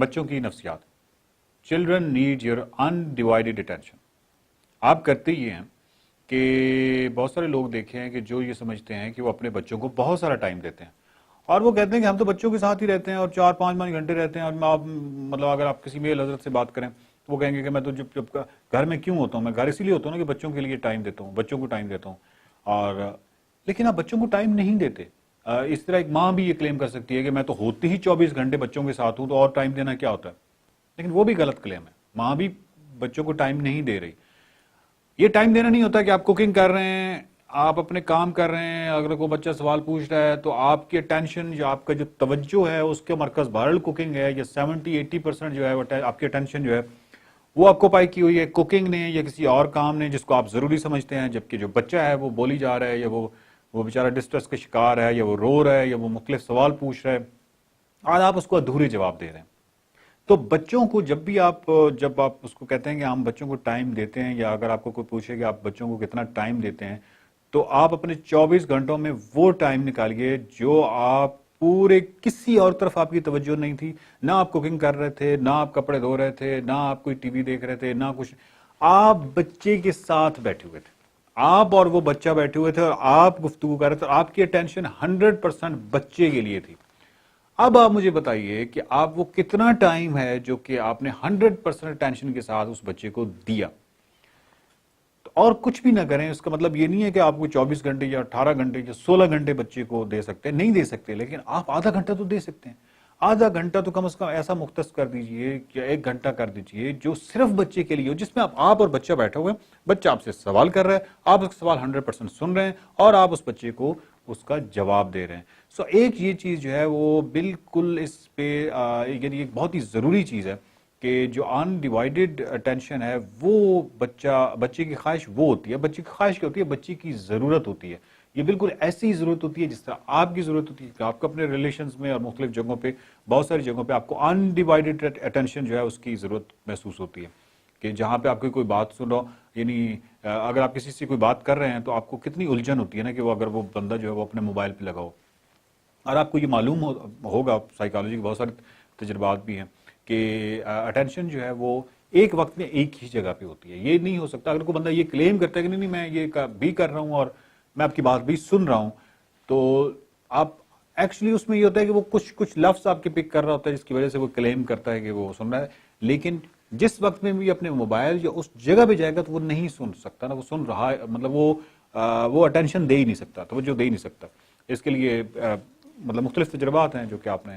بچوں کی نفسیات. Children need your undivided attention. آپ کرتے یہ ہیں کہ بہت سارے لوگ دیکھے ہیں کہ جو یہ سمجھتے ہیں کہ وہ اپنے بچوں کو بہت سارا ٹائم دیتے ہیں اور وہ کہتے ہیں کہ ہم تو بچوں کے ساتھ ہی رہتے ہیں اور 4-5 گھنٹے رہتے ہیں. اور آپ مطلب اگر آپ کسی میل حضرت سے بات کریں تو وہ کہیں گے کہ میں تو جب گھر میں کیوں ہوتا ہوں, میں گھر اسی لیے ہوتا ہوں نا کہ بچوں کے لیے ٹائم دیتا ہوں, بچوں کو ٹائم دیتا ہوں. اور لیکن آپ بچوں کو ٹائم نہیں دیتے. اس طرح ایک ماں بھی یہ کلیم کر سکتی ہے کہ میں تو ہوتے ہی 24 گھنٹے بچوں کے ساتھ ہوں تو اور ٹائم دینا کیا ہوتا ہے, لیکن وہ بھی غلط کلیم ہے. ماں بھی بچوں کو ٹائم نہیں دے رہی. یہ ٹائم دینا نہیں ہوتا کہ آپ کوکنگ کر رہے ہیں, آپ اپنے کام کر رہے ہیں, اگر کوئی بچہ سوال پوچھ رہا ہے تو آپ کی اٹینشن یا آپ کا جو توجہ ہے اس کے مرکز بہرحال کوکنگ ہے, یا 70-80% جو ہے آپ کی اٹینشن جو ہے وہ آپ کو پائی کی ہوئی ہے کوکنگ نے یا کسی اور کام نے جس کو آپ ضروری سمجھتے ہیں, جبکہ جو بچہ ہے وہ بولی جا رہا ہے یا وہ بیچارہ ڈسٹریس کا شکار ہے, یا وہ رو رہا ہے, یا وہ مختلف سوال پوچھ رہا ہے اور آپ اس کو ادھورے جواب دے رہے ہیں. تو بچوں کو جب آپ اس کو کہتے ہیں کہ ہم بچوں کو ٹائم دیتے ہیں, یا اگر آپ کو کوئی پوچھے کہ آپ بچوں کو کتنا ٹائم دیتے ہیں, تو آپ اپنے 24 گھنٹوں میں وہ ٹائم نکالیے جو آپ پورے کسی اور طرف آپ کی توجہ نہیں تھی. نہ آپ کوکنگ کر رہے تھے, نہ آپ کپڑے دھو رہے تھے, نہ آپ کوئی ٹی وی دیکھ رہے تھے, نہ کچھ. آپ بچے کے ساتھ بیٹھے ہوئے تھے, آپ اور وہ بچہ بیٹھے ہوئے تھے اور آپ گفتگو کر رہے تھے, اور آپ کی اٹینشن 100% بچے کے لیے تھی. اب آپ مجھے بتائیے کہ آپ وہ کتنا ٹائم ہے جو کہ آپ نے 100% اٹینشن کے ساتھ اس بچے کو دیا, اور کچھ بھی نہ کریں. اس کا مطلب یہ نہیں ہے کہ آپ کو 24 گھنٹے یا 18 گھنٹے یا 16 گھنٹے بچے کو دے سکتے ہیں, نہیں دے سکتے, لیکن آپ آدھا گھنٹہ تو دے سکتے ہیں. آدھا گھنٹہ تو کم از کم ایسا مختص کر دیجئے یا 1 گھنٹہ کر دیجئے جو صرف بچے کے لیے ہو, جس میں آپ اور بچہ بیٹھے ہوئے ہیں, بچہ آپ سے سوال کر رہا ہے, آپ اس کا سوال 100% سن رہے ہیں اور آپ اس بچے کو اس کا جواب دے رہے ہیں. سو ایک یہ چیز جو ہے وہ بالکل اس پہ یعنی ایک بہت ہی ضروری چیز ہے کہ جو انڈیوائیڈڈ اٹینشن ہے وہ بچے کی خواہش وہ ہوتی ہے. بچے کی خواہش کیا ہوتی ہے؟ بچے کی ضرورت ہوتی ہے. یہ بالکل ایسی ضرورت ہوتی ہے جس طرح آپ کی ضرورت ہوتی ہے کہ آپ کو اپنے ریلیشنز میں اور مختلف جگہوں پہ, بہت ساری جگہوں پہ آپ کو انڈیوائیڈڈ اٹینشن جو ہے اس کی ضرورت محسوس ہوتی ہے. کہ جہاں پہ آپ کی کوئی بات سن رہا ہو, یعنی اگر آپ کسی سے کوئی بات کر رہے ہیں تو آپ کو کتنی الجھن ہوتی ہے نا کہ وہ اگر وہ بندہ جو ہے وہ اپنے موبائل پہ لگا ہو. اور آپ کو یہ معلوم ہوگا, سائیکالوجی کے بہت سارے تجربات بھی ہیں کہ اٹینشن جو ہے وہ ایک وقت میں ایک ہی جگہ پہ ہوتی ہے. یہ نہیں ہو سکتا. اگر کوئی بندہ یہ کلیم کرتا ہے کہ نہیں میں یہ بھی کر رہا ہوں اور میں آپ کی بات بھی سن رہا ہوں, تو آپ ایکچولی اس میں یہ ہوتا ہے کہ وہ کچھ لفظ آپ کے پک کر رہا ہوتا ہے جس کی وجہ سے وہ کلیم کرتا ہے کہ وہ سن رہا ہے, لیکن جس وقت میں بھی اپنے موبائل یا اس جگہ پہ جائے گا تو وہ نہیں سن سکتا نا, وہ سن رہا ہے, مطلب وہ اٹینشن دے ہی نہیں سکتا, توجہ دے ہی نہیں سکتا. اس کے لیے مطلب مختلف تجربات ہیں جو کہ آپ نے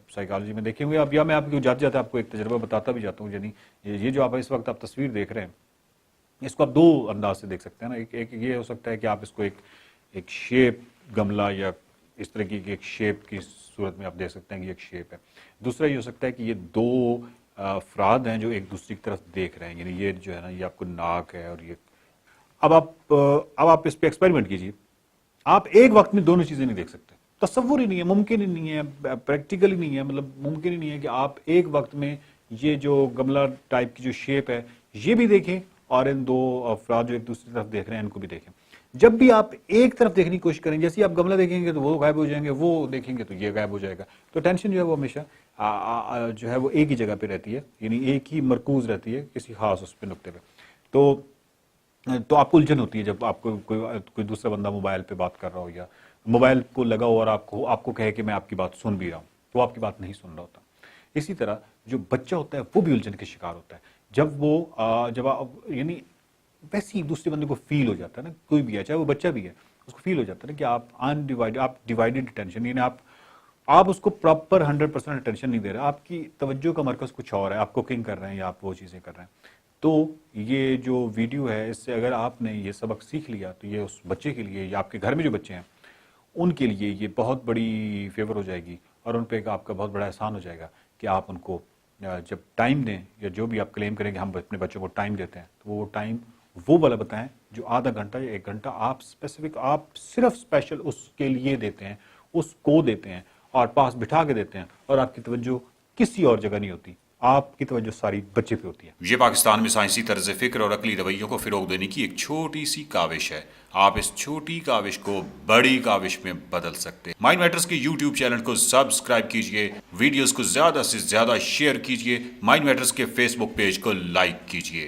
سائیکالوجی میں دیکھے ہوئے. اب یا میں آپ کو جاتے جاتے آپ کو ایک تجربہ بتاتا بھی جاتا ہوں. یعنی یہ جو آپ اس وقت آپ تصویر دیکھ رہے ہیں, اس کو آپ 2 انداز سے دیکھ سکتے ہیں نا. ایک یہ ہو سکتا ہے کہ آپ اس کو ایک شیپ, گملہ یا اس طرح کی ایک شیپ کی صورت میں آپ دیکھ سکتے ہیں کہ یہ ایک شیپ ہے. دوسرا یہ ہو سکتا ہے کہ یہ 2 افراد ہیں جو ایک دوسری کی طرف دیکھ رہے ہیں. یعنی یہ جو ہے نا, یہ آپ کو ناک ہے اور یہ. اب آپ اس پہ ایکسپیریمنٹ کیجیے. آپ ایک وقت میں دونوں چیزیں نہیں دیکھ سکتے, تصور ہی نہیں ہے, ممکن ہی نہیں ہے, پریکٹیکل ہی نہیں ہے. مطلب ممکن ہی نہیں ہے کہ آپ ایک وقت میں یہ جو گملہ ٹائپ کی جو شیپ ہے یہ بھی دیکھیں اور ان 2 افراد جو ایک دوسری طرف دیکھ رہے ہیں ان کو بھی دیکھیں. جب بھی آپ ایک طرف دیکھنے کی کوشش کریں, جیسے آپ گملہ دیکھیں گے تو وہ غائب ہو جائیں گے, وہ دیکھیں گے تو یہ غائب ہو جائے گا. تو ٹینشن جو ہے وہ ہمیشہ جو ہے وہ ایک ہی جگہ پہ رہتی ہے, یعنی ایک ہی مرکوز رہتی ہے کسی خاص اس پہ نقطے پہ. تو آپ کو الجھن ہوتی ہے جب آپ کو کوئی دوسرا بندہ موبائل پہ بات کر رہا ہو یا موبائل کو لگا ہو اور آپ کو کہے کہ میں آپ کی بات سن بھی رہا ہوں, تو آپ کی بات نہیں سن رہا ہوتا. اسی طرح جو بچہ ہوتا ہے وہ بھی الجھن کے شکار ہوتا ہے جب یعنی ویسے ہی دوسرے بندے کو فیل ہو جاتا ہے نا, کوئی بھی ہے چاہے وہ بچہ بھی ہے, اس کو فیل ہو جاتا ہے نا کہ آپ ڈیوائیڈڈ اٹینشن, یعنی آپ اس کو پراپر 100% اٹینشن نہیں دے رہے, آپ کی توجہ کا مرکز کچھ اور ہے, آپ کوکنگ کر رہے ہیں یا آپ وہ چیزیں کر رہے ہیں. تو یہ جو ویڈیو ہے اس سے اگر آپ نے یہ سبق سیکھ لیا تو یہ اس بچے کے لیے یا آپ کے گھر میں جو بچے ہیں ان کے لیے یہ بہت بڑی فیور ہو جائے گی, اور ان پہ آپ کا بہت بڑا احسان ہو جائے گا کہ آپ ان کو جب ٹائم دیں یا جو بھی آپ کلیم کریں کہ ہم اپنے بچوں کو ٹائم دیتے ہیں, تو وہ ٹائم وہ والا بتائیں جو آدھا گھنٹہ یا 1 گھنٹہ آپ اسپیسیفک, آپ صرف اسپیشل اس کے لیے دیتے ہیں, اس کو دیتے ہیں اور پاس بٹھا کے دیتے ہیں, اور آپ کی توجہ کسی اور جگہ نہیں ہوتی, آپ کی توجہ ساری بچے پہ ہوتی ہے. یہ پاکستان میں سائنسی طرز فکر اور عقلی رویوں کو فروغ دینے کی ایک چھوٹی سی کاوش ہے. آپ اس چھوٹی کاوش کو بڑی کاوش میں بدل سکتے ہیں. مائنڈ میٹرز کے یوٹیوب چینل کو سبسکرائب کیجئے، ویڈیوز کو زیادہ سے زیادہ شیئر کیجئے، مائنڈ میٹرز کے فیس بک پیج کو لائک کیجئے.